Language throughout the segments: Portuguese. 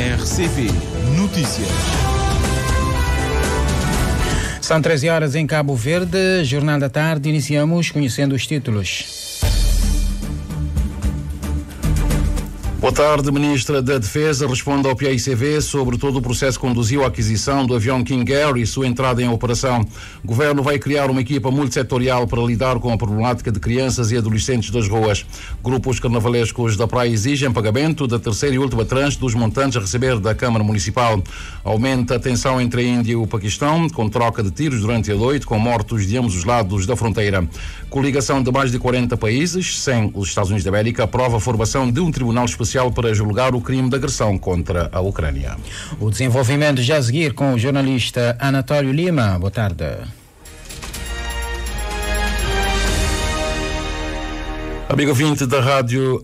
RCP Notícias. São 13 horas em Cabo Verde, Jornal da Tarde. Iniciamos conhecendo os títulos. Boa tarde, Ministra da Defesa responde ao PICV sobre todo o processo que conduziu à aquisição do avião King Air e sua entrada em operação. O Governo vai criar uma equipa multissetorial para lidar com a problemática de crianças e adolescentes das ruas. Grupos carnavalescos da praia exigem pagamento da terceira e última tranche dos montantes a receber da Câmara Municipal. Aumenta a tensão entre a Índia e o Paquistão, com troca de tiros durante a noite, com mortos de ambos os lados da fronteira. Coligação de mais de 40 países, sem os Estados Unidos da América, aprova a formação de um tribunal especial para julgar o crime de agressão contra a Ucrânia. O desenvolvimento já a seguir com o jornalista Anatório Lima. Boa tarde. Amigo ouvinte da Rádio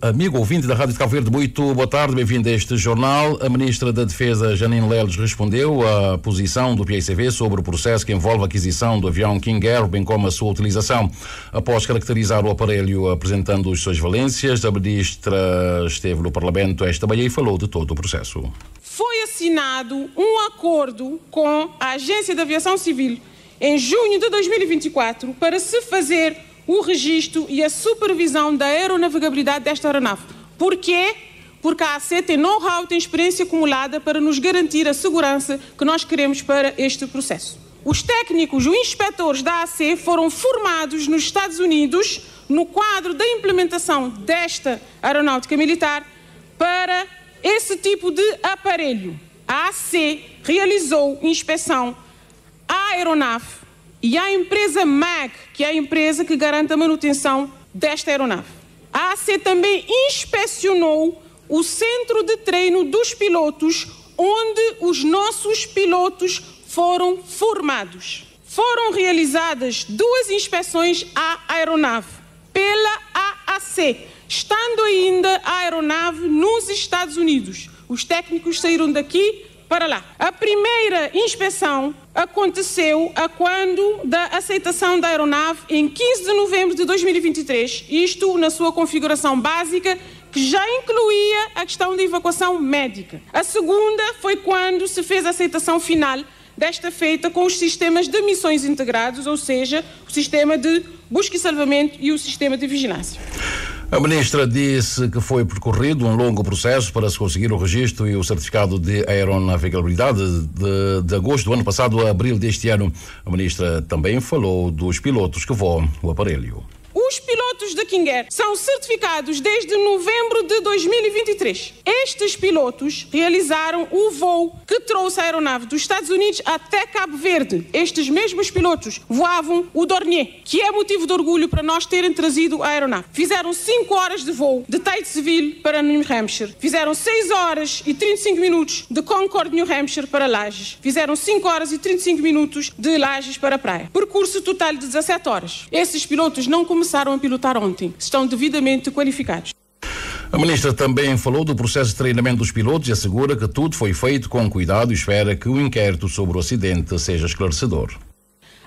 de Cabo Verde, muito boa tarde, bem-vindo a este jornal. A Ministra da Defesa, Janine Leles, respondeu à posição do PICV sobre o processo que envolve a aquisição do avião King Air, bem como a sua utilização. Após caracterizar o aparelho apresentando as suas valências, a Ministra esteve no Parlamento esta manhã e falou de todo o processo. Foi assinado um acordo com a Agência de Aviação Civil em junho de 2024 para se fazer o registro e a supervisão da aeronavegabilidade desta aeronave. Porquê? Porque a AC tem know-how, tem experiência acumulada para nos garantir a segurança que nós queremos para este processo. Os técnicos, os inspetores da AC foram formados nos Estados Unidos no quadro da implementação desta aeronáutica militar para esse tipo de aparelho. A AC realizou inspeção à aeronave e à empresa MAG, que é a empresa que garante a manutenção desta aeronave. A AC também inspecionou o centro de treino dos pilotos, onde os nossos pilotos foram formados. Foram realizadas 2 inspeções à aeronave pela AAC, estando ainda a aeronave nos Estados Unidos. Os técnicos saíram daqui para lá. A primeira inspeção aconteceu quando da aceitação da aeronave em 15 de novembro de 2023, isto na sua configuração básica, que já incluía a questão de evacuação médica. A segunda foi quando se fez a aceitação final, desta feita com os sistemas de missões integrados, ou seja, o sistema de busca e salvamento e o sistema de vigilância. A Ministra disse que foi percorrido um longo processo para se conseguir o registro e o certificado de aeronavegabilidade de agosto do ano passado a abril deste ano. A Ministra também falou dos pilotos que voam o aparelho. Os pilotos da King Air são certificados desde novembro de 2023. Estes pilotos realizaram o voo que trouxe a aeronave dos Estados Unidos até Cabo Verde. Estes mesmos pilotos voavam o Dornier, que é motivo de orgulho para nós terem trazido a aeronave. Fizeram 5 horas de voo de Titusville para New Hampshire. Fizeram 6 horas e 35 minutos de Concord, New Hampshire para Lajes. Fizeram 5 horas e 35 minutos de Lajes para a praia. Percurso total de 17 horas. Esses pilotos não começaram a pilotar ontem. Estão devidamente qualificados. A Ministra também falou do processo de treinamento dos pilotos e assegura que tudo foi feito com cuidado e espera que o inquérito sobre o acidente seja esclarecedor.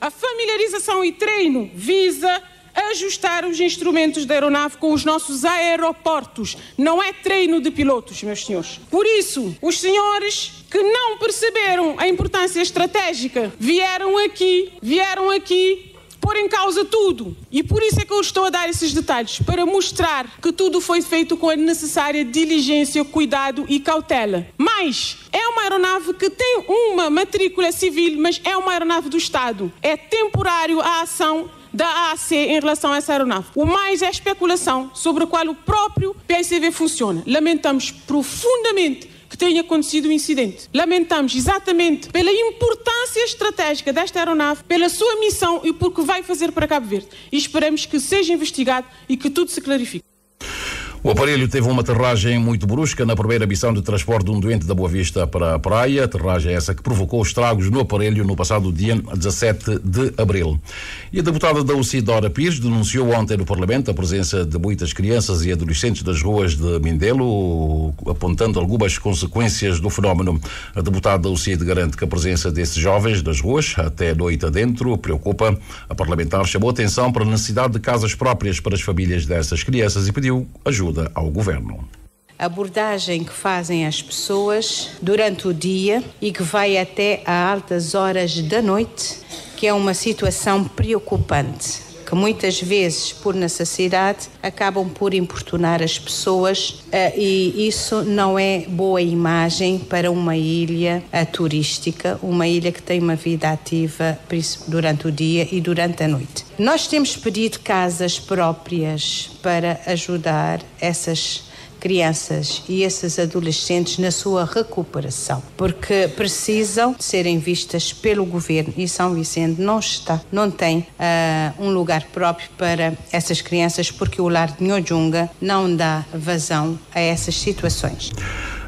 A familiarização e treino visa ajustar os instrumentos da aeronave com os nossos aeroportos. Não é treino de pilotos, meus senhores. Por isso, os senhores que não perceberam a importância estratégica vieram aqui pôr em causa tudo. E por isso é que eu estou a dar esses detalhes, para mostrar que tudo foi feito com a necessária diligência, cuidado e cautela. Mas é uma aeronave que tem uma matrícula civil, mas é uma aeronave do Estado. É temporário a ação da AAC em relação a essa aeronave. O mais é especulação sobre a qual o próprio PICV funciona. Lamentamos profundamente que tenha acontecido o incidente. Lamentamos exatamente pela importância estratégica desta aeronave, pela sua missão e por que vai fazer para Cabo Verde. E esperamos que seja investigado e que tudo se clarifique. O aparelho teve uma aterragem muito brusca na primeira missão de transporte de um doente da Boa Vista para a praia. Aterragem essa que provocou estragos no aparelho no passado dia 17 de abril. E a deputada da UCI, Dora Pires, denunciou ontem no Parlamento a presença de muitas crianças e adolescentes das ruas de Mindelo, apontando algumas consequências do fenómeno. A deputada da UCI garante que a presença desses jovens das ruas, até noite adentro, preocupa. A parlamentar chamou atenção para a necessidade de casas próprias para as famílias dessas crianças e pediu ajuda ao Governo. abordagem que fazem as pessoas durante o dia e que vai até a altas horas da noite, que é uma situação preocupante, que muitas vezes, por necessidade, acabam por importunar as pessoas e isso não é boa imagem para uma ilha turística, uma ilha que tem uma vida ativa durante o dia e durante a noite. Nós temos pedido casas próprias para ajudar essas crianças e esses adolescentes na sua recuperação, porque precisam de serem vistas pelo governo e São Vicente não tem um lugar próprio para essas crianças, porque o lar de Nhojunga não dá vazão a essas situações.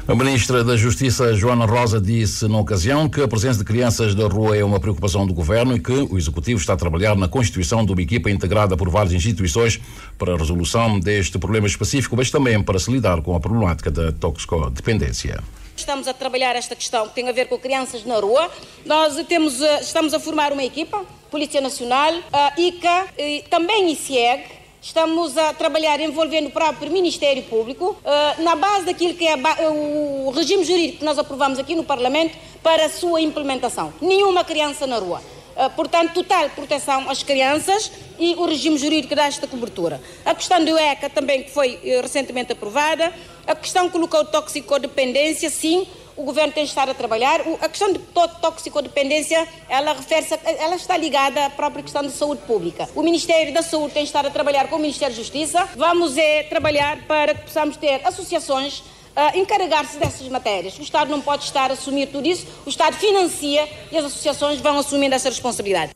A Ministra da Justiça, Joana Rosa, disse na ocasião que a presença de crianças da rua é uma preocupação do Governo e que o Executivo está a trabalhar na constituição de uma equipa integrada por várias instituições para a resolução deste problema específico, mas também para se lidar com a problemática da toxicodependência. Estamos a trabalhar esta questão que tem a ver com crianças na rua. Nós estamos a formar uma equipa, Polícia Nacional, a ICA, também ICIEG. Estamos a trabalhar envolvendo o próprio Ministério Público na base daquilo que é o regime jurídico que nós aprovamos aqui no Parlamento para a sua implementação. Nenhuma criança na rua. Portanto, total proteção às crianças e o regime jurídico dá esta cobertura. A questão do ECA também, que foi recentemente aprovada. A questão que colocou toxicodependência, sim, o Governo tem de estar a trabalhar. A questão de toxicodependência, ela está ligada à própria questão de saúde pública. O Ministério da Saúde tem de estar a trabalhar com o Ministério da Justiça. Vamos trabalhar para que possamos ter associações encarregar-se dessas matérias. O Estado não pode estar a assumir tudo isso. O Estado financia e as associações vão assumindo essa responsabilidade.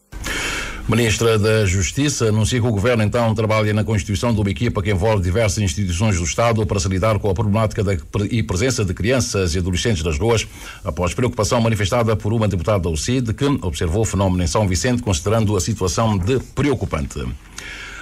Ministra da Justiça anuncia que o Governo então trabalha na constituição de uma equipa que envolve diversas instituições do Estado para se lidar com a problemática e presença de crianças e adolescentes nas ruas, após preocupação manifestada por uma deputada da UCID que observou o fenómeno em São Vicente, considerando a situação de preocupante.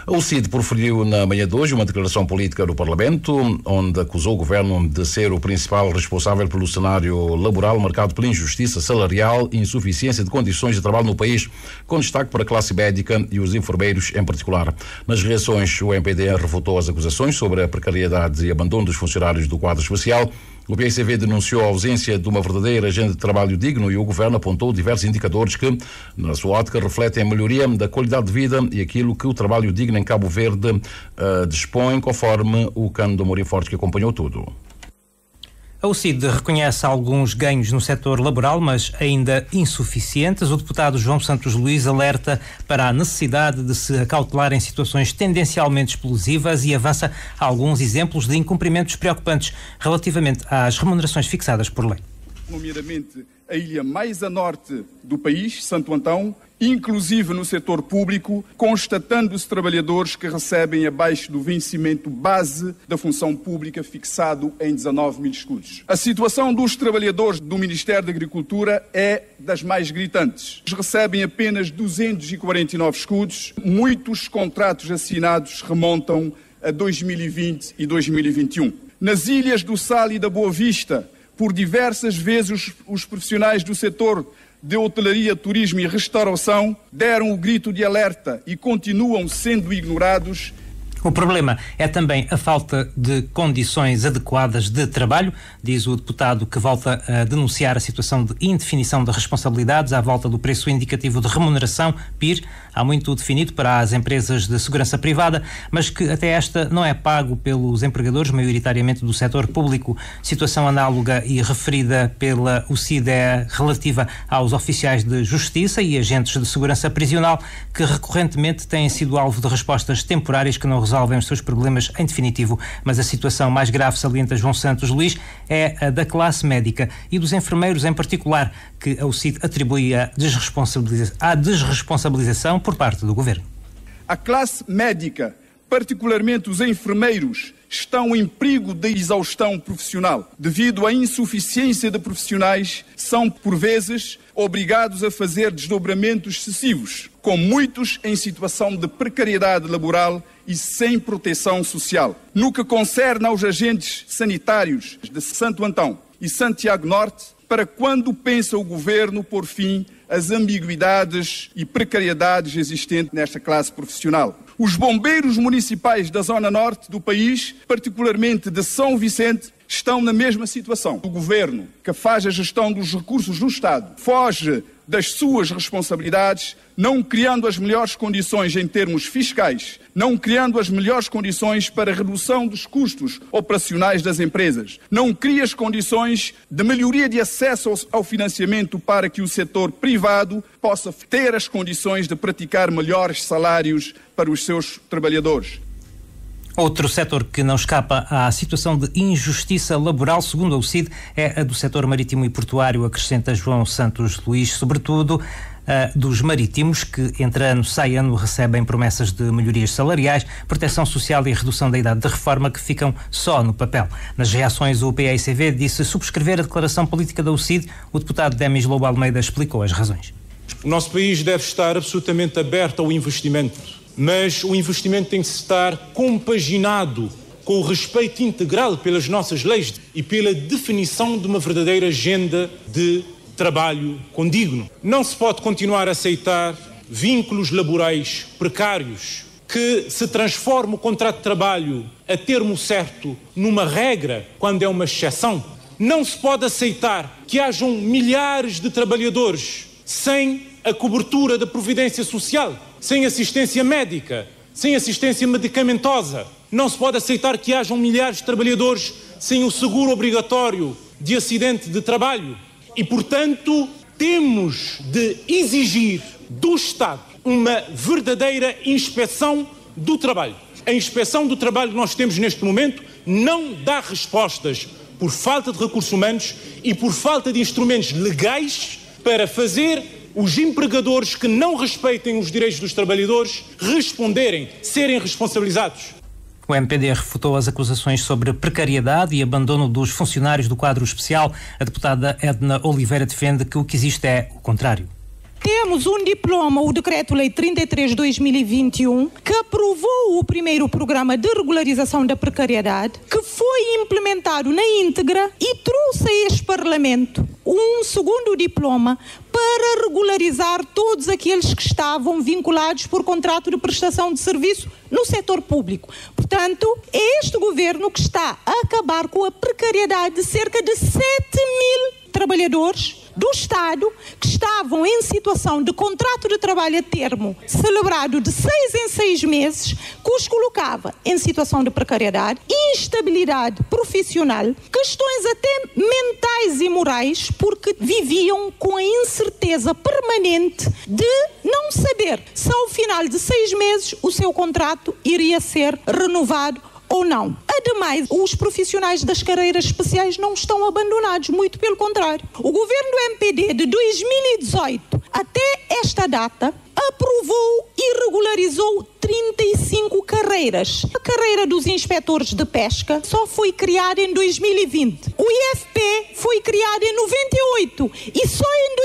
A UCID proferiu na manhã de hoje uma declaração política no Parlamento, onde acusou o Governo de ser o principal responsável pelo cenário laboral marcado pela injustiça salarial e insuficiência de condições de trabalho no país, com destaque para a classe médica e os enfermeiros em particular. Nas reações, o MPD refutou as acusações sobre a precariedade e abandono dos funcionários do quadro especial. O PICV denunciou a ausência de uma verdadeira agenda de trabalho digno e o Governo apontou diversos indicadores que, na sua ótica, refletem a melhoria da qualidade de vida e aquilo que o trabalho digno em Cabo Verde dispõe, conforme o Cândido Amorim Fortes, que acompanhou tudo. A UCID reconhece alguns ganhos no setor laboral, mas ainda insuficientes. O deputado João Santos Luís alerta para a necessidade de se acautelar em situações tendencialmente explosivas e avança alguns exemplos de incumprimentos preocupantes relativamente às remunerações fixadas por lei. Nomeadamente a ilha mais a norte do país, Santo Antão, inclusive no setor público, constatando-se trabalhadores que recebem abaixo do vencimento base da função pública fixado em 19 mil escudos. A situação dos trabalhadores do Ministério da Agricultura é das mais gritantes. Eles recebem apenas 249 escudos. Muitos contratos assinados remontam a 2020 e 2021. Nas ilhas do Sal e da Boa Vista, por diversas vezes os profissionais do setor de hotelaria, turismo e restauração deram o grito de alerta e continuam sendo ignorados. O problema é também a falta de condições adequadas de trabalho, diz o deputado, que volta a denunciar a situação de indefinição de responsabilidades à volta do preço indicativo de remuneração, PIR, há muito definido para as empresas de segurança privada, mas que até esta não é pago pelos empregadores, maioritariamente do setor público. Situação análoga e referida pela UCID é relativa aos oficiais de justiça e agentes de segurança prisional, que recorrentemente têm sido alvo de respostas temporárias que não resolvem os seus problemas em definitivo. Mas a situação mais grave, salienta João Santos Luís, é a da classe médica e dos enfermeiros em particular, que a UCID atribui à desresponsabilização por parte do Governo. A classe médica, particularmente os enfermeiros, estão em perigo de exaustão profissional. Devido à insuficiência de profissionais, são, por vezes, obrigados a fazer desdobramentos excessivos, com muitos em situação de precariedade laboral e sem proteção social. No que concerne aos agentes sanitários de Santo Antão e Santiago Norte, para quando pensa o Governo pôr fim às ambiguidades e precariedades existentes nesta classe profissional? Os bombeiros municipais da zona norte do país, particularmente de São Vicente, estão na mesma situação. O governo, que faz a gestão dos recursos do Estado, foge das suas responsabilidades, não criando as melhores condições em termos fiscais, não criando as melhores condições para a redução dos custos operacionais das empresas, não cria as condições de melhoria de acesso ao financiamento para que o setor privado possa ter as condições de praticar melhores salários para os seus trabalhadores. Outro setor que não escapa à situação de injustiça laboral, segundo a UCID, é a do setor marítimo e portuário, acrescenta João Santos Luís, sobretudo dos marítimos, que entre ano sai ano recebem promessas de melhorias salariais, proteção social e redução da idade de reforma que ficam só no papel. Nas reações, o PAICV disse subscrever a declaração política da UCID. O deputado Demis Lobo Almeida explicou as razões. O nosso país deve estar absolutamente aberto ao investimento, mas o investimento tem que estar compaginado com o respeito integral pelas nossas leis e pela definição de uma verdadeira agenda de trabalho condigno. Não se pode continuar a aceitar vínculos laborais precários que se transforma o contrato de trabalho a termo certo numa regra quando é uma exceção. Não se pode aceitar que hajam milhares de trabalhadores sem a cobertura da Previdência Social, sem assistência médica, sem assistência medicamentosa. Não se pode aceitar que hajam milhares de trabalhadores sem o seguro obrigatório de acidente de trabalho. E, portanto, temos de exigir do Estado uma verdadeira inspeção do trabalho. A inspeção do trabalho que nós temos neste momento não dá respostas por falta de recursos humanos e por falta de instrumentos legais para fazer os empregadores que não respeitem os direitos dos trabalhadores responderem, serem responsabilizados. O MPD refutou as acusações sobre precariedade e abandono dos funcionários do quadro especial. A deputada Edna Oliveira defende que o que existe é o contrário. Temos um diploma, o Decreto-Lei 33/2021, que aprovou o primeiro programa de regularização da precariedade, que foi implementado na íntegra e trouxe a este Parlamento um segundo diploma para regularizar todos aqueles que estavam vinculados por contrato de prestação de serviço no setor público. Portanto, é este governo que está a acabar com a precariedade de cerca de 7.000 trabalhadores do Estado que estavam em situação de contrato de trabalho a termo celebrado de 6 em 6 meses, que os colocava em situação de precariedade, instabilidade profissional, questões até mentais e morais, porque viviam com a incerteza permanente de não saber se ao final de 6 meses o seu contrato iria ser renovado ou não. Ademais, os profissionais das carreiras especiais não estão abandonados, muito pelo contrário. O governo do MPD de 2018 até esta data aprovou e regularizou 35 carreiras. A carreira dos inspetores de pesca só foi criada em 2020. O IFP foi criado em 98 e só em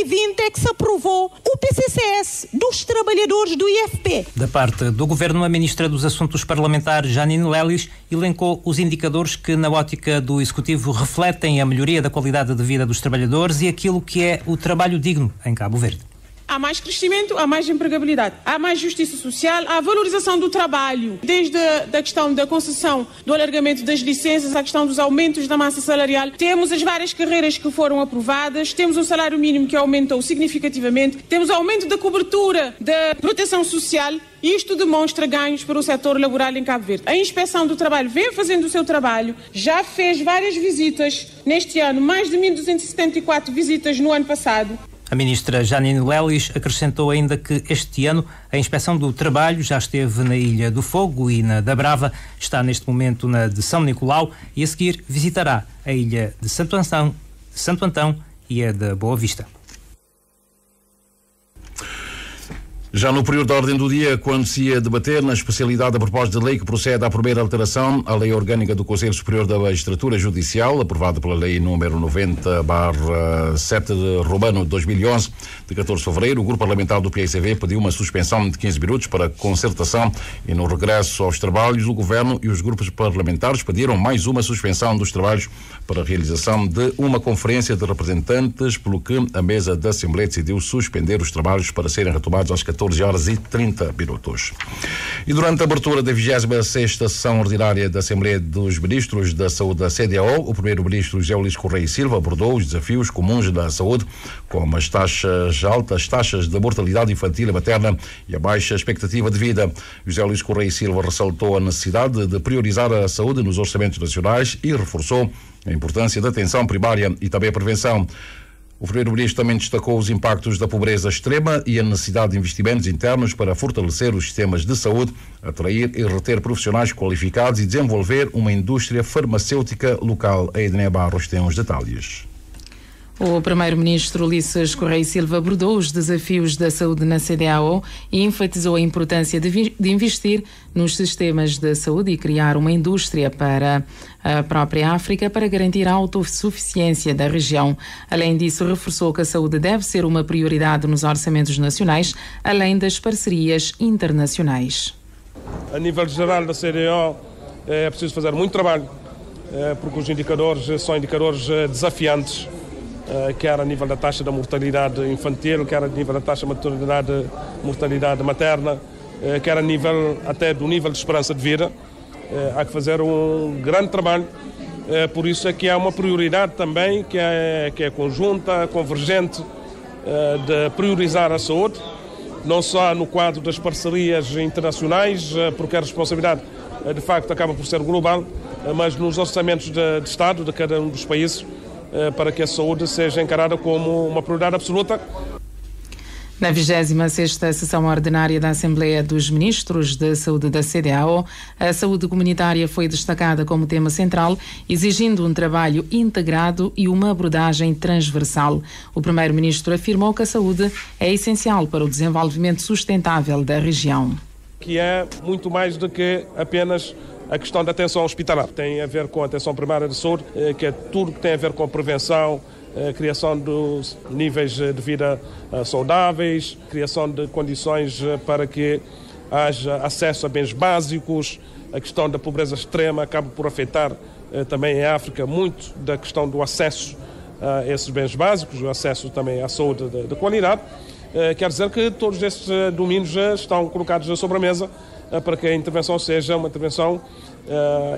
2020 é que se aprovou o PCCS dos trabalhadores do IFP. Da parte do Governo, a Ministra dos Assuntos Parlamentares, Janine Lelis, elencou os indicadores que, na ótica do Executivo, refletem a melhoria da qualidade de vida dos trabalhadores e aquilo que é o trabalho digno em Cabo Verde. Há mais crescimento, há mais empregabilidade, há mais justiça social, há valorização do trabalho, desde a questão da concessão do alargamento das licenças, à questão dos aumentos da massa salarial. Temos as várias carreiras que foram aprovadas, temos o salário mínimo que aumentou significativamente, temos o aumento da cobertura da proteção social. Isto demonstra ganhos para o setor laboral em Cabo Verde. A Inspeção do Trabalho vem fazendo o seu trabalho, já fez várias visitas neste ano, mais de 1.274 visitas no ano passado. A ministra Janine Lelis acrescentou ainda que este ano a Inspeção do Trabalho já esteve na Ilha do Fogo e na da Brava, está neste momento na de São Nicolau e a seguir visitará a Ilha de Santo Antão e a da Boa Vista. Já no período da ordem do dia, quando se ia debater na especialidade da proposta de lei que procede à primeira alteração à Lei Orgânica do Conselho Superior da Magistratura Judicial, aprovada pela Lei número 90/7 de Romano de 2011, de 14 de fevereiro, o Grupo Parlamentar do PAICV pediu uma suspensão de 15 minutos para concertação e no regresso aos trabalhos, o Governo e os grupos parlamentares pediram mais uma suspensão dos trabalhos para a realização de uma conferência de representantes, pelo que a mesa da Assembleia decidiu suspender os trabalhos para serem retomados às 14 14h30. E durante a abertura da 26ª sessão ordinária da Assembleia dos Ministros da Saúde da CDAO, o primeiro-ministro José Luís Correia e Silva abordou os desafios comuns da saúde, como as altas taxas de mortalidade infantil e materna e a baixa expectativa de vida. José Luís Correia e Silva ressaltou a necessidade de priorizar a saúde nos orçamentos nacionais e reforçou a importância da atenção primária e também a prevenção. O primeiro-ministro também destacou os impactos da pobreza extrema e a necessidade de investimentos internos para fortalecer os sistemas de saúde, atrair e reter profissionais qualificados e desenvolver uma indústria farmacêutica local. A Edné Barros tem os detalhes. O primeiro-ministro Ulisses Correia e Silva abordou os desafios da saúde na CDAO e enfatizou a importância de investir nos sistemas de saúde e criar uma indústria para a própria África para garantir a autossuficiência da região. Além disso, reforçou que a saúde deve ser uma prioridade nos orçamentos nacionais, além das parcerias internacionais. A nível geral da CDAO é preciso fazer muito trabalho, porque os indicadores são indicadores desafiantes, quer a nível da taxa da mortalidade infantil, quer a nível da taxa de mortalidade materna, quer a nível até do nível de esperança de vida. Há que fazer um grande trabalho, por isso é que há uma prioridade também que é conjunta, convergente, de priorizar a saúde, não só no quadro das parcerias internacionais, porque a responsabilidade de facto acaba por ser global, mas nos orçamentos de Estado de cada um dos países, para que a saúde seja encarada como uma prioridade absoluta. Na 26ª sessão ordinária da Assembleia dos Ministros da Saúde da CDAO, a saúde comunitária foi destacada como tema central, exigindo um trabalho integrado e uma abordagem transversal. O primeiro-ministro afirmou que a saúde é essencial para o desenvolvimento sustentável da região. Que é muito mais do que apenas a questão da atenção hospitalar. Tem a ver com a atenção primária de saúde, que é tudo que tem a ver com a prevenção, a criação dos níveis de vida saudáveis, criação de condições para que haja acesso a bens básicos. A questão da pobreza extrema acaba por afetar também em África muito da questão do acesso a esses bens básicos, o acesso também à saúde de qualidade. Quer dizer que todos estes domínios já estão colocados sobre a mesa para que a intervenção seja uma intervenção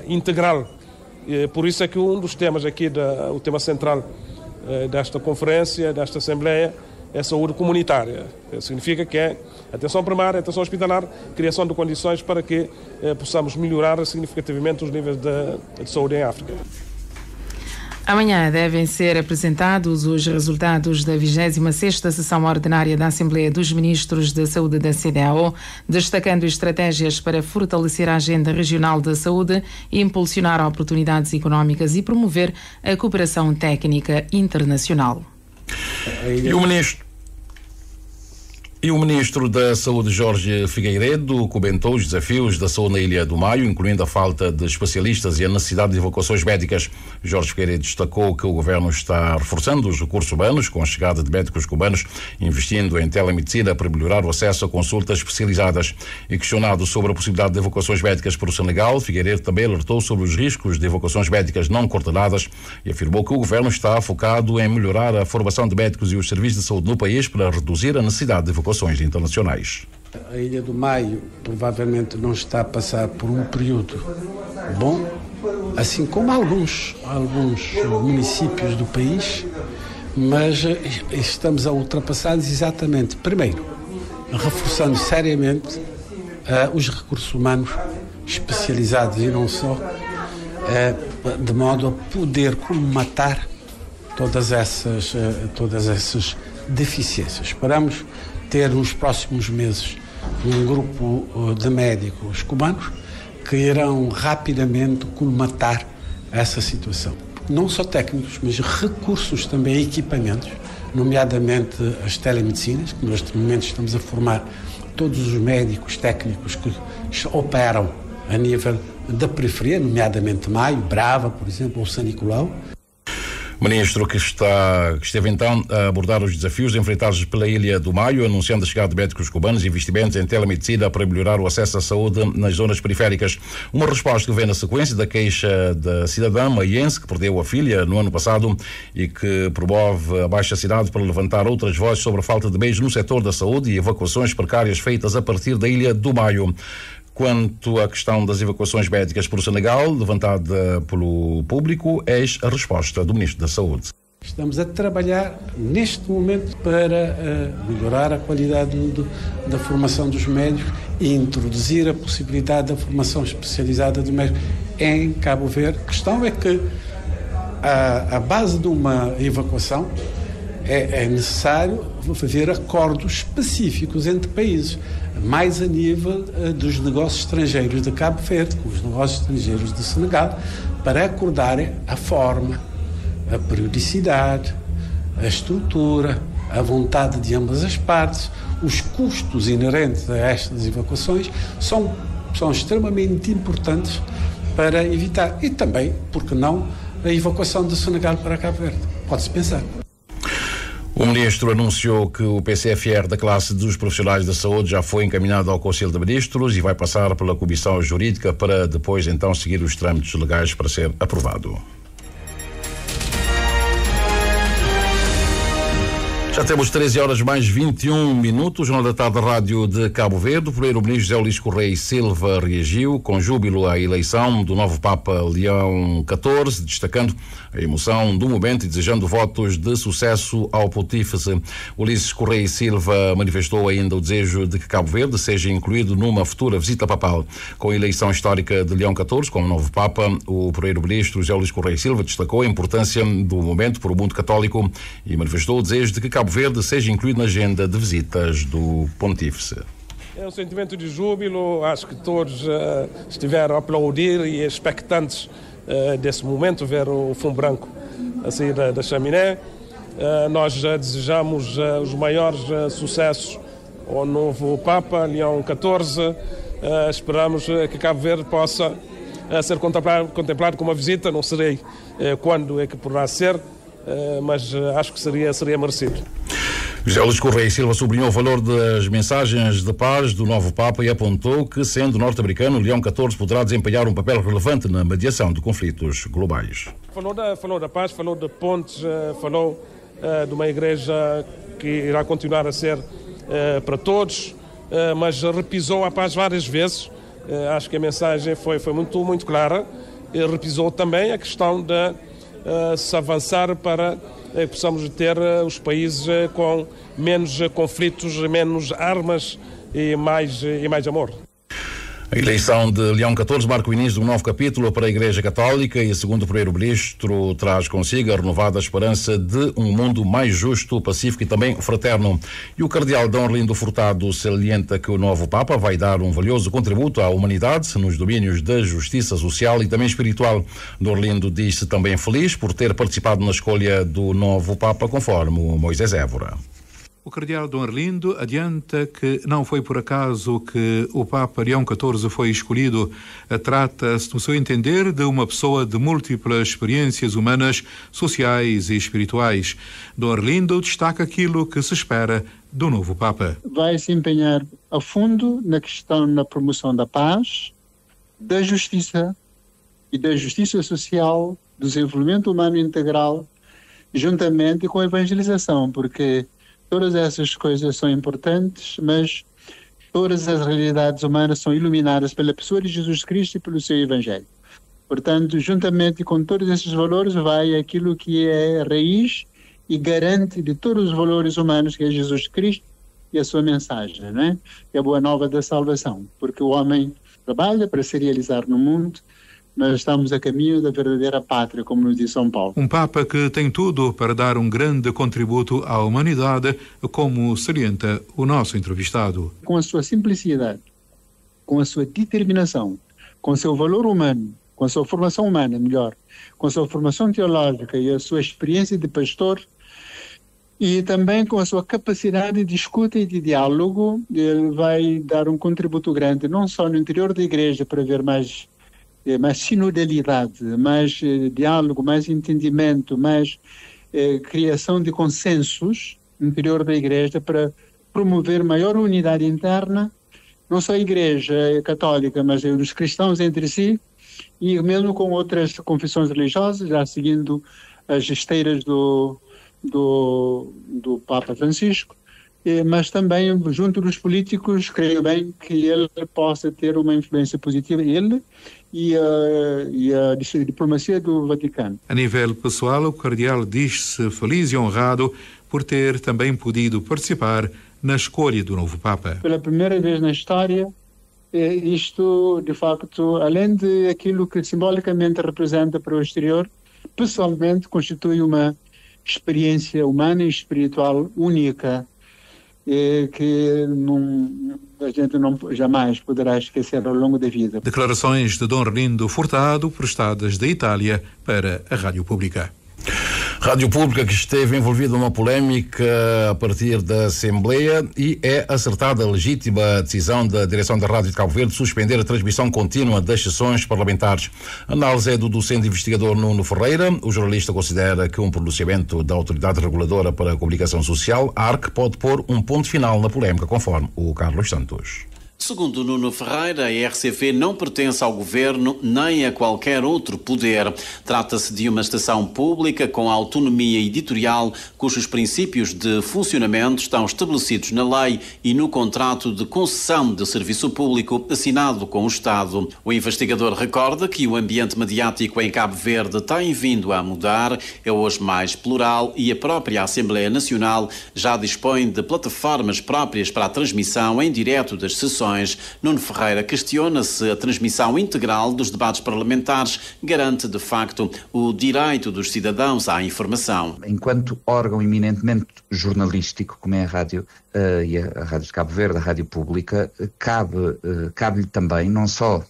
integral. Por isso é que um dos temas aqui, o tema central desta conferência, desta Assembleia, é a saúde comunitária. Significa que é atenção primária, atenção hospitalar, criação de condições para que possamos melhorar significativamente os níveis de saúde em África. Amanhã devem ser apresentados os resultados da 26ª sessão ordinária da Assembleia dos Ministros da Saúde da CDAO, destacando estratégias para fortalecer a agenda regional da saúde, impulsionar oportunidades económicas e promover a cooperação técnica internacional. E o Ministro da Saúde, Jorge Figueiredo, comentou os desafios da saúde na Ilha do Maio, incluindo a falta de especialistas e a necessidade de evacuações médicas. Jorge Figueiredo destacou que o Governo está reforçando os recursos humanos, com a chegada de médicos cubanos, investindo em telemedicina para melhorar o acesso a consultas especializadas. E questionado sobre a possibilidade de evacuações médicas para o Senegal, Figueiredo também alertou sobre os riscos de evacuações médicas não coordenadas e afirmou que o Governo está focado em melhorar a formação de médicos e os serviços de saúde no país para reduzir a necessidade de evacuações internacionais. A Ilha do Maio provavelmente não está a passar por um período bom, assim como alguns municípios do país, mas estamos a ultrapassá-los exatamente, primeiro, reforçando seriamente os recursos humanos especializados e não só, de modo a poder colmatar todas essas deficiências. Esperamos ter nos próximos meses um grupo de médicos cubanos que irão rapidamente colmatar essa situação. Não só técnicos, mas recursos também, equipamentos, nomeadamente as telemedicinas, que neste momento estamos a formar todos os médicos técnicos que operam a nível da periferia, nomeadamente Maio, Brava, por exemplo, ou San Nicolau. Ministro que esteve então a abordar os desafios enfrentados pela Ilha do Maio, anunciando a chegada de médicos cubanos e investimentos em telemedicina para melhorar o acesso à saúde nas zonas periféricas. Uma resposta que vem na sequência da queixa da cidadã maiense que perdeu a filha no ano passado e que promove abaixo-assinado para levantar outras vozes sobre a falta de meios no setor da saúde e evacuações precárias feitas a partir da Ilha do Maio. Quanto à questão das evacuações médicas para o Senegal, levantada pelo público, eis a resposta do Ministro da Saúde. Estamos a trabalhar neste momento para melhorar a qualidade da formação dos médicos e introduzir a possibilidade da formação especializada dos médicos em Cabo Verde. A questão é que a base de uma evacuação é necessário fazer acordos específicos entre países, mais a nível dos negócios estrangeiros de Cabo Verde, com os negócios estrangeiros do Senegal, para acordarem a forma, a periodicidade, a estrutura, a vontade de ambas as partes. Os custos inerentes a estas evacuações são extremamente importantes para evitar. E também, por que não, a evacuação do Senegal para Cabo Verde. Pode-se pensar. O Ministro anunciou que o PCFR da classe dos profissionais da saúde já foi encaminhado ao Conselho de Ministros e vai passar pela Comissão Jurídica para depois então seguir os trâmites legais para ser aprovado. Já temos 13 horas mais 21 minutos. Jornal da Tarde da Rádio de Cabo Verde. O primeiro-ministro José Luís Correia e Silva reagiu com júbilo à eleição do novo Papa Leão XIV, destacando a emoção do momento e desejando votos de sucesso ao pontífice. Ulisses Correia e Silva manifestou ainda o desejo de que Cabo Verde seja incluído numa futura visita papal. Com a eleição histórica de Leão XIV como novo Papa, o primeiro-ministro José Luís Correia e Silva destacou a importância do momento para o mundo católico e manifestou o desejo de que Cabo Verde seja incluído na agenda de visitas do pontífice. É um sentimento de júbilo, acho que todos estiveram a aplaudir e expectantes desse momento, ver o fumo branco a sair da chaminé. Nós desejamos os maiores sucessos ao novo Papa, Leão XIV. Esperamos que Cabo Verde possa ser contemplado com uma visita, não sei quando é que poderá ser, mas acho que seria merecido. José Luís Correia e Silva sublinhou o valor das mensagens de paz do novo Papa e apontou que, sendo norte-americano, Leão XIV poderá desempenhar um papel relevante na mediação de conflitos globais. Falou da paz, falou de pontes, falou de uma igreja que irá continuar a ser para todos, mas repisou a paz várias vezes. Acho que a mensagem foi muito, muito clara. E repisou também a questão de se avançar para que possamos ter os países com menos conflitos, menos armas e mais amor. A eleição de Leão XIV marca o início de um novo capítulo para a Igreja Católica e, segundo o primeiro-ministro, traz consigo a renovada esperança de um mundo mais justo, pacífico e também fraterno. E o cardeal D. Orlindo Furtado salienta que o novo Papa vai dar um valioso contributo à humanidade nos domínios da justiça social e também espiritual. D. Orlindo disse também feliz por ter participado na escolha do novo Papa, conforme o Moisés Évora. O cardeal Dom Arlindo adianta que não foi por acaso que o Papa Leão XIV foi escolhido. Trata-se, no seu entender, de uma pessoa de múltiplas experiências humanas, sociais e espirituais. Dom Arlindo destaca aquilo que se espera do novo Papa. Vai se empenhar a fundo na questão da promoção da paz, da justiça e da justiça social, do desenvolvimento humano integral, juntamente com a evangelização, porque todas essas coisas são importantes, mas todas as realidades humanas são iluminadas pela pessoa de Jesus Cristo e pelo seu Evangelho. Portanto, juntamente com todos esses valores, vai aquilo que é a raiz e garante de todos os valores humanos, que é Jesus Cristo e a sua mensagem, né? É a boa nova da salvação, porque o homem trabalha para se realizar no mundo, nós estamos a caminho da verdadeira pátria, como nos diz São Paulo. Um Papa que tem tudo para dar um grande contributo à humanidade, como salienta o nosso entrevistado. Com a sua simplicidade, com a sua determinação, com o seu valor humano, com a sua formação humana, melhor, com a sua formação teológica e a sua experiência de pastor, e também com a sua capacidade de escuta e de diálogo, ele vai dar um contributo grande, não só no interior da igreja, para haver mais mais sinodalidade, mais diálogo, mais entendimento, mais criação de consensos no interior da Igreja para promover maior unidade interna, não só a Igreja católica, mas dos cristãos entre si, e mesmo com outras confissões religiosas, já seguindo as esteiras do Papa Francisco, mas também junto dos políticos, creio bem que ele possa ter uma influência positiva, ele e a diplomacia do Vaticano. A nível pessoal, o cardeal diz-se feliz e honrado por ter também podido participar na escolha do novo Papa. Pela primeira vez na história, isto, de facto, além de aquilo que simbolicamente representa para o exterior, pessoalmente constitui uma experiência humana e espiritual única, que a gente não jamais poderá esquecer ao longo da vida. Declarações de Dom Arlindo Furtado, prestadas da Itália para a Rádio Pública. Rádio Pública, que esteve envolvida numa polémica a partir da Assembleia, e é acertada a legítima decisão da direção da Rádio de Cabo Verde de suspender a transmissão contínua das sessões parlamentares. A análise é do docente investigador Nuno Ferreira. O jornalista considera que um pronunciamento da Autoridade Reguladora para a Comunicação Social, ARC, pode pôr um ponto final na polémica, conforme o Carlos Santos. Segundo Nuno Ferreira, a RCV não pertence ao governo nem a qualquer outro poder. Trata-se de uma estação pública com autonomia editorial, cujos princípios de funcionamento estão estabelecidos na lei e no contrato de concessão de serviço público assinado com o Estado. O investigador recorda que o ambiente mediático em Cabo Verde tem vindo a mudar, é hoje mais plural e a própria Assembleia Nacional já dispõe de plataformas próprias para a transmissão em direto das sessões. Nuno Ferreira questiona se a transmissão integral dos debates parlamentares garante, de facto, o direito dos cidadãos à informação. Enquanto órgão eminentemente jornalístico, como é a Rádio e a Rádio de Cabo Verde, a Rádio Pública, cabe-lhe também não só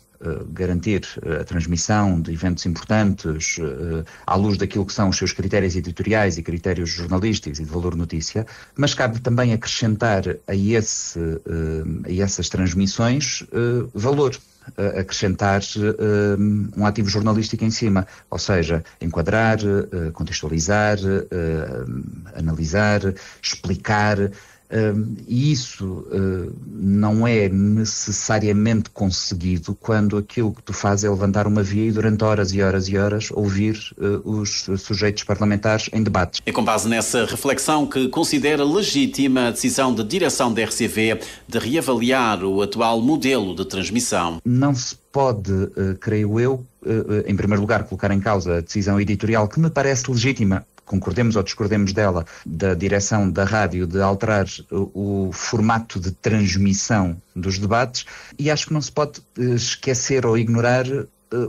garantir a transmissão de eventos importantes à luz daquilo que são os seus critérios editoriais e critérios jornalísticos e de valor notícia, mas cabe também acrescentar a essas transmissões valor, acrescentar um ativo jornalístico em cima, ou seja, enquadrar, contextualizar, analisar, explicar. E isso não é necessariamente conseguido quando aquilo que tu fazes é levantar uma via e durante horas e horas e horas ouvir os sujeitos parlamentares em debates. É com base nessa reflexão que considera legítima a decisão da direção da RCV de reavaliar o atual modelo de transmissão. Não se pode, creio eu, em primeiro lugar, colocar em causa a decisão editorial, que me parece legítima, concordemos ou discordemos dela, da direção da rádio de alterar o formato de transmissão dos debates, e acho que não se pode esquecer ou ignorar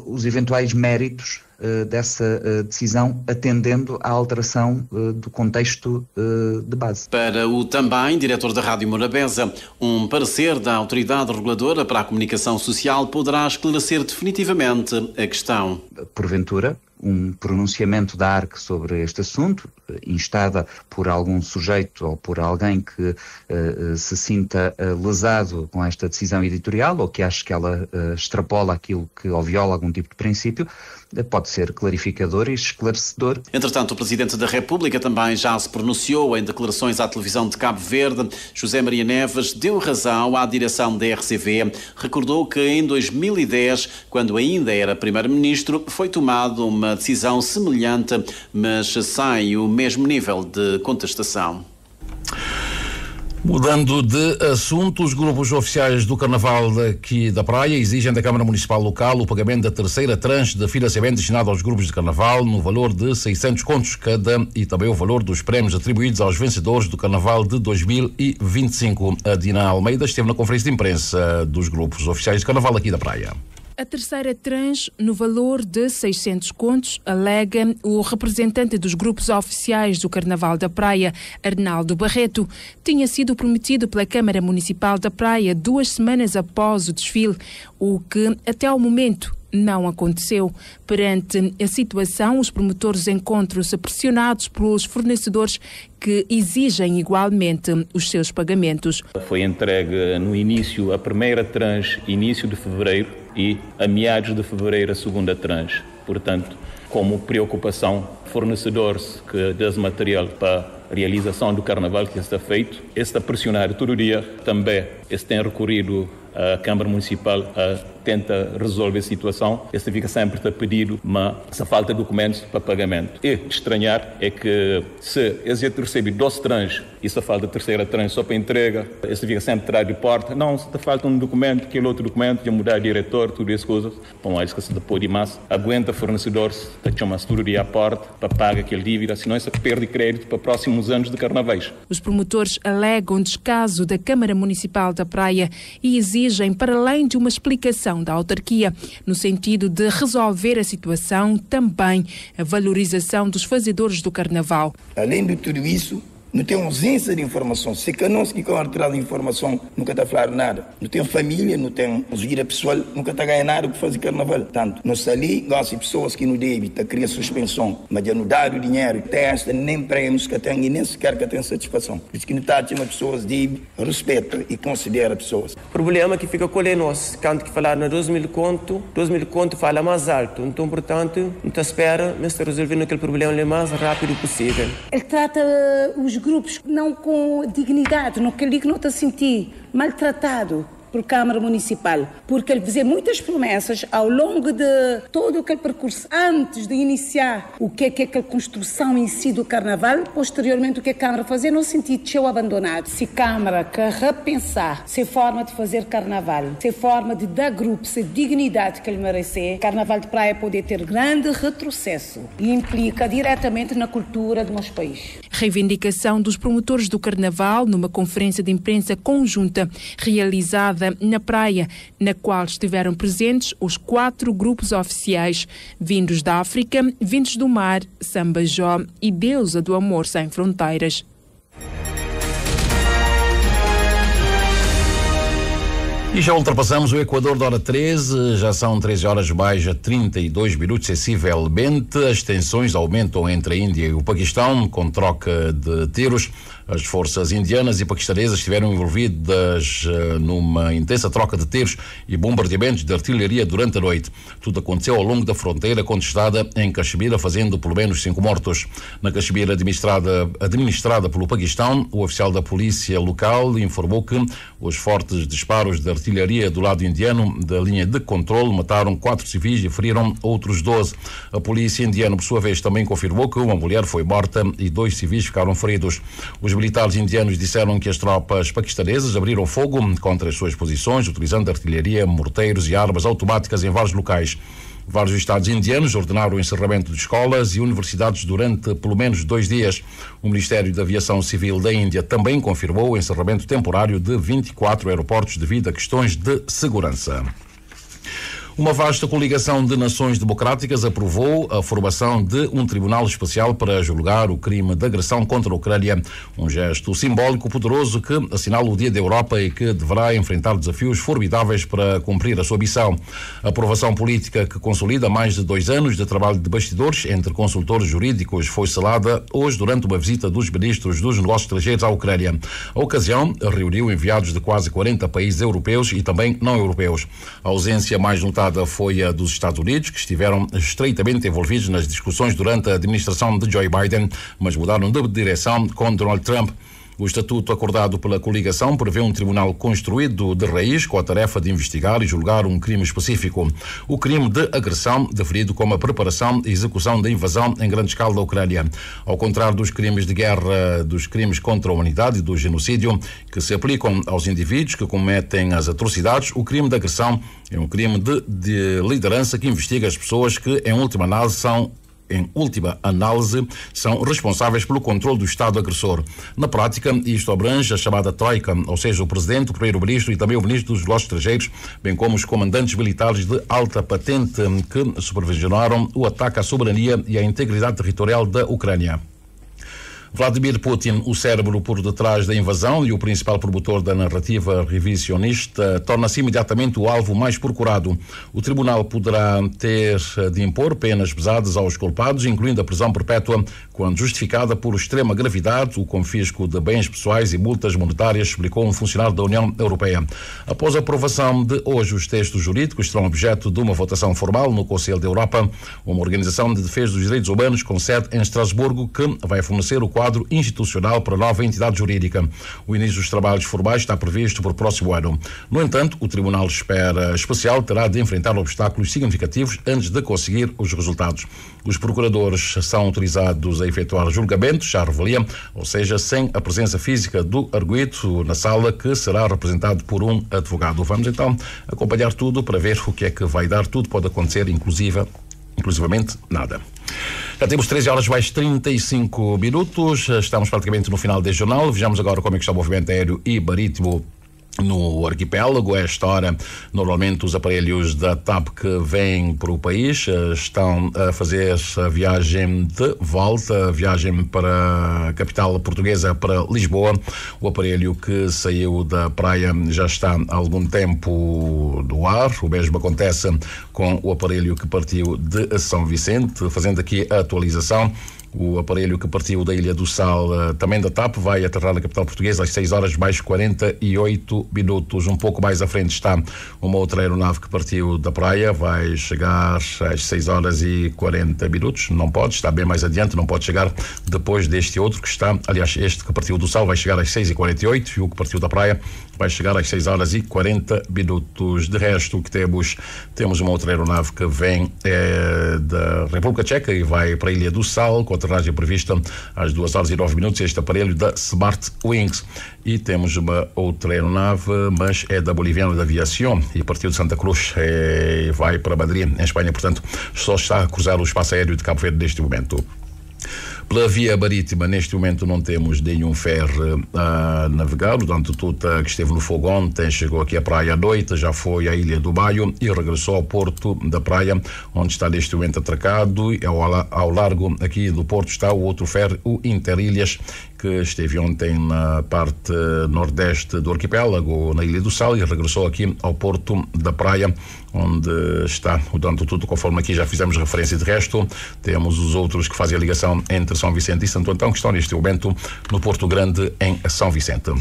os eventuais méritos dessa decisão, atendendo à alteração do contexto de base. Para o também diretor da Rádio Morabeza, um parecer da Autoridade Reguladora para a Comunicação Social poderá esclarecer definitivamente a questão. Porventura, um pronunciamento da ARC sobre este assunto, instada por algum sujeito ou por alguém que se sinta lesado com esta decisão editorial ou que ache que ela extrapola aquilo que ou viola algum tipo de princípio, pode ser clarificador e esclarecedor. Entretanto, o Presidente da República também já se pronunciou em declarações à televisão de Cabo Verde. José Maria Neves deu razão à direção da RCV. Recordou que em 2010, quando ainda era Primeiro-Ministro, foi tomada uma decisão semelhante, mas sem o mesmo nível de contestação. Mudando de assunto, os grupos oficiais do Carnaval daqui da Praia exigem da Câmara Municipal Local o pagamento da terceira tranche de financiamento destinado aos grupos de Carnaval no valor de 600 contos cada e também o valor dos prémios atribuídos aos vencedores do Carnaval de 2025. A Dina Almeida esteve na conferência de imprensa dos grupos oficiais de Carnaval aqui da Praia. A terceira tranche, no valor de 600 contos, alega o representante dos grupos oficiais do Carnaval da Praia, Arnaldo Barreto, tinha sido prometido pela Câmara Municipal da Praia 2 semanas após o desfile, o que até ao momento não aconteceu. Perante a situação, os promotores encontram-se pressionados pelos fornecedores que exigem igualmente os seus pagamentos. Foi entregue no início a primeira tranche, início de fevereiro, e a meados de fevereiro a segunda tranche. Portanto, como preocupação, fornecedores que dão material para a realização do carnaval que está feito, está pressionado todo dia. Também tem recorrido à Câmara Municipal a tenta resolver a situação. Este fica sempre a pedido, mas se falta documentos para pagamento. E estranhar é que se esse recebe 12 tranches e se falta a terceira tranche só para entrega, este fica sempre atrás de porta. Não, se te falta um documento, aquele outro documento, de mudar diretor, tudo essas coisas. Bom, acho que se depois de mais, aguenta fornecedores, chama-se todo dia à porta para pagar aquele dívida, senão isso perde crédito para próximos anos de carnavais. Os promotores alegam descaso da Câmara Municipal da Praia e exigem, para além de uma explicação da autarquia, no sentido de resolver a situação, também a valorização dos fazedores do carnaval. Além de tudo isso, não tem ausência de informação. Se que não se quer atrás de informação, nunca está a falar nada. Não tem família, não tem vida pessoal, nunca está a ganhar nada para fazer carnaval. Tanto, nós ali, gasta pessoas que não devem, está a criar suspensão, mas já não dá o dinheiro, testa, nem prêmios que tem e nem sequer que tem satisfação. Por isso que não está a chamar pessoas de respeito e considera pessoas. O problema é que fica com ele nós, quando que falar na 2.000 conto fala mais alto. Então, portanto, não está à espera, mas está resolvendo aquele problema o mais rápido possível. Ele trata os grupos não com dignidade, não quer que não te sentir maltratado por Câmara Municipal, porque ele fazia muitas promessas ao longo de todo aquele percurso, antes de iniciar o que é aquela construção em si do Carnaval, posteriormente o que a Câmara fazia no sentido de ser abandonado. Se a Câmara quer repensar se forma de fazer Carnaval, se forma de dar grupo, se dignidade que ele merece, Carnaval de Praia pode ter grande retrocesso e implica diretamente na cultura do nosso país. Reivindicação dos promotores do Carnaval numa conferência de imprensa conjunta realizada na Praia, na qual estiveram presentes os 4 grupos oficiais vindos da África, vindos do mar, Sambajó e Deusa do Amor Sem Fronteiras. E já ultrapassamos o Equador da hora 13, já são 13 horas mais 32 minutos, sensivelmente. As tensões aumentam entre a Índia e o Paquistão, com troca de tiros. As forças indianas e paquistanesas estiveram envolvidas numa intensa troca de tiros e bombardeamentos de artilharia durante a noite. Tudo aconteceu ao longo da fronteira contestada em Caxemira, fazendo pelo menos 5 mortos. Na Caxemira, administrada pelo Paquistão, o oficial da polícia local informou que os fortes disparos de artilharia do lado indiano da linha de controle mataram 4 civis e feriram outros 12. A polícia indiana, por sua vez, também confirmou que uma mulher foi morta e 2 civis ficaram feridos. Os militares indianos disseram que as tropas paquistanesas abriram fogo contra as suas posições, utilizando artilharia, morteiros e armas automáticas em vários locais. Vários estados indianos ordenaram o encerramento de escolas e universidades durante pelo menos 2 dias. O Ministério da Aviação Civil da Índia também confirmou o encerramento temporário de 24 aeroportos devido a questões de segurança. Uma vasta coligação de nações democráticas aprovou a formação de um tribunal especial para julgar o crime de agressão contra a Ucrânia, um gesto simbólico poderoso que assinala o Dia da Europa e que deverá enfrentar desafios formidáveis para cumprir a sua missão. A aprovação política, que consolida mais de 2 anos de trabalho de bastidores entre consultores jurídicos, foi selada hoje durante uma visita dos ministros dos negócios estrangeiros à Ucrânia. A ocasião reuniu enviados de quase 40 países europeus e também não europeus. A ausência mais notável foi a dos Estados Unidos, que estiveram estreitamente envolvidos nas discussões durante a administração de Joe Biden, mas mudaram de direção com Donald Trump. O estatuto acordado pela coligação prevê um tribunal construído de raiz com a tarefa de investigar e julgar um crime específico. O crime de agressão, definido como a preparação e execução da invasão em grande escala da Ucrânia. Ao contrário dos crimes de guerra, dos crimes contra a humanidade e do genocídio, que se aplicam aos indivíduos que cometem as atrocidades, o crime de agressão é um crime de liderança que investiga as pessoas que, em última análise, são responsáveis pelo controle do Estado agressor. Na prática, isto abrange a chamada Troika, ou seja, o Presidente, o Primeiro-Ministro e também o Ministro dos Negócios Estrangeiros, bem como os comandantes militares de alta patente que supervisionaram o ataque à soberania e à integridade territorial da Ucrânia. Vladimir Putin, o cérebro por detrás da invasão e o principal promotor da narrativa revisionista, torna-se imediatamente o alvo mais procurado. O tribunal poderá ter de impor penas pesadas aos culpados, incluindo a prisão perpétua, quando justificada por extrema gravidade, o confisco de bens pessoais e multas monetárias, explicou um funcionário da União Europeia. Após a aprovação de hoje, os textos jurídicos serão objeto de uma votação formal no Conselho da Europa, uma organização de defesa dos direitos humanos com sede em Estrasburgo, que vai fornecer o quadro institucional para a nova entidade jurídica. O início dos trabalhos formais está previsto para o próximo ano. No entanto, o Tribunal de Espera Especial terá de enfrentar obstáculos significativos antes de conseguir os resultados. Os procuradores são autorizados a efetuar julgamentos à revelia, ou seja, sem a presença física do arguido na sala, que será representado por um advogado. Vamos então acompanhar tudo para ver o que é que vai dar. Tudo pode acontecer, inclusivamente nada. Já temos 13 horas mais 35 minutos, estamos praticamente no final deste jornal. Vejamos agora como é que está o movimento aéreo e marítimo no arquipélago. A esta hora, normalmente os aparelhos da TAP que vêm para o país estão a fazer a viagem de volta, a viagem para a capital portuguesa, para Lisboa. O aparelho que saiu da praia já está há algum tempo no ar. O mesmo acontece com o aparelho que partiu de São Vicente. Fazendo aqui a atualização, o aparelho que partiu da Ilha do Sal, também da TAP, vai aterrar na capital portuguesa às 6 horas mais 48 minutos. Um pouco mais à frente está uma outra aeronave que partiu da praia, vai chegar às 6 horas e 40 minutos. Não pode, está bem mais adiante, não pode chegar depois deste outro que está, aliás, este que partiu do Sal vai chegar às 6h48 e o que partiu da praia vai chegar às 6 horas e 40 minutos. De resto, o que temos uma outra aeronave que vem da República Tcheca e vai para a Ilha do Sal, com aterragem prevista às 2 horas e 9 minutos, este aparelho da Smart Wings. E temos uma outra aeronave, mas é da Boliviana de Aviação e partiu de Santa Cruz e vai para Madrid, em Espanha. Portanto, só está a cruzar o espaço aéreo de Cabo Verde neste momento. Pela via marítima, neste momento não temos nenhum ferry a navegar. O Dante Tuta, que esteve no fogo ontem, chegou aqui à praia à noite, já foi à Ilha do Baio e regressou ao porto da praia, onde está neste momento atracado. Ao largo aqui do porto está o outro ferry, o Interilhas, que esteve ontem na parte nordeste do arquipélago, na Ilha do Sal, e regressou aqui ao porto da praia, onde está o Dante Tuta, conforme aqui já fizemos referência. De resto, temos os outros que fazem a ligação entre São Vicente e Santo Antão, que estão neste momento no Porto Grande, em São Vicente.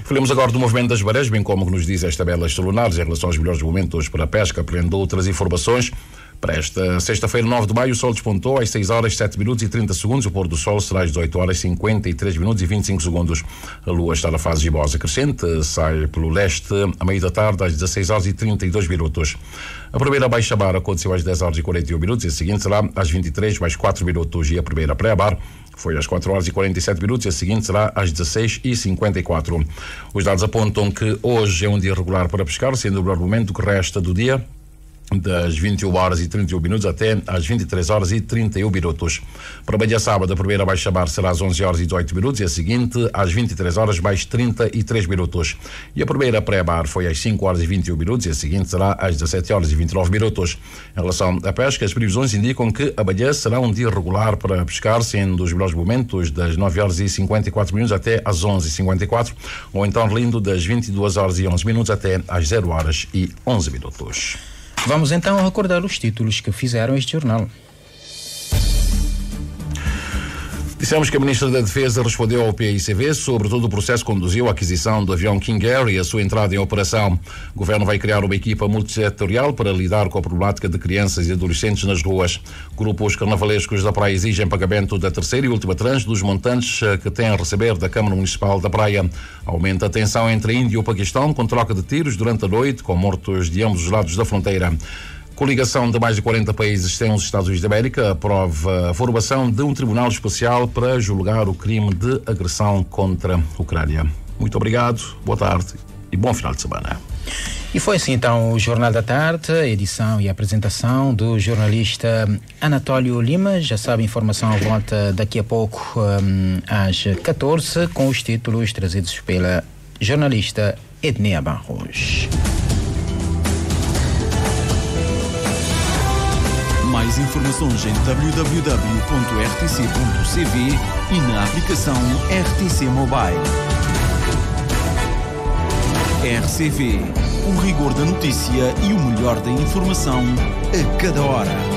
Falamos agora do movimento das marés, bem como nos diz as tabelas solunares em relação aos melhores momentos para a pesca, além de outras informações. Para esta sexta-feira, 9 de maio, o sol despontou às 6 horas 7 minutos e 30 segundos. O pôr do sol será às 18 horas 53 minutos e 25 segundos. A lua está na fase gibosa crescente, sai pelo leste a meio da tarde às 16 horas e 32 minutos. A primeira baixa-mar aconteceu às 10 horas e 41 minutos e a seguinte será às 23 mais 4 minutos. E a primeira pré-bar foi às 4 horas e 47 minutos e a seguinte será às 16 e 54. Os dados apontam que hoje é um dia regular para pescar, sendo o melhor momento que resta do dia, das 21 horas e 31 minutos até às 23 horas e 31 minutos. Para amanhã sábado, a primeira baixa-mar será às 11 horas e 18 minutos e a seguinte às 23 horas mais 33 minutos. E a primeira pré-mar foi às 5 horas e 21 minutos e a seguinte será às 17 horas e 29 minutos. Em relação à pesca, as previsões indicam que amanhã será um dia regular para pescar, sendo os melhores momentos das 9 horas e 54 minutos até às 11 e 54, ou então lindo das 22 horas e 11 minutos até às 0 horas e 11 minutos. Vamos então recordar os títulos que fizeram este jornal. Dissemos que a Ministra da Defesa respondeu ao PICV sobre todo o processo que conduziu à aquisição do avião King Air e a sua entrada em operação. O Governo vai criar uma equipa multissetorial para lidar com a problemática de crianças e adolescentes nas ruas. Grupos carnavalescos da Praia exigem pagamento da terceira e última tranche dos montantes que têm a receber da Câmara Municipal da Praia. Aumenta a tensão entre a Índia e o Paquistão, com troca de tiros durante a noite, com mortos de ambos os lados da fronteira. Coligação de mais de 40 países sem os Estados Unidos da América aprova a formação de um tribunal especial para julgar o crime de agressão contra a Ucrânia. Muito obrigado, boa tarde e bom final de semana. E foi assim então o Jornal da Tarde, a edição e a apresentação do jornalista Anatólio Lima. Já sabe, informação à volta daqui a pouco às 14, com os títulos trazidos pela jornalista Ednea Barros. Mais informações em www.rtc.cv e na aplicação RTC Mobile. RCV, o rigor da notícia e o melhor da informação a cada hora.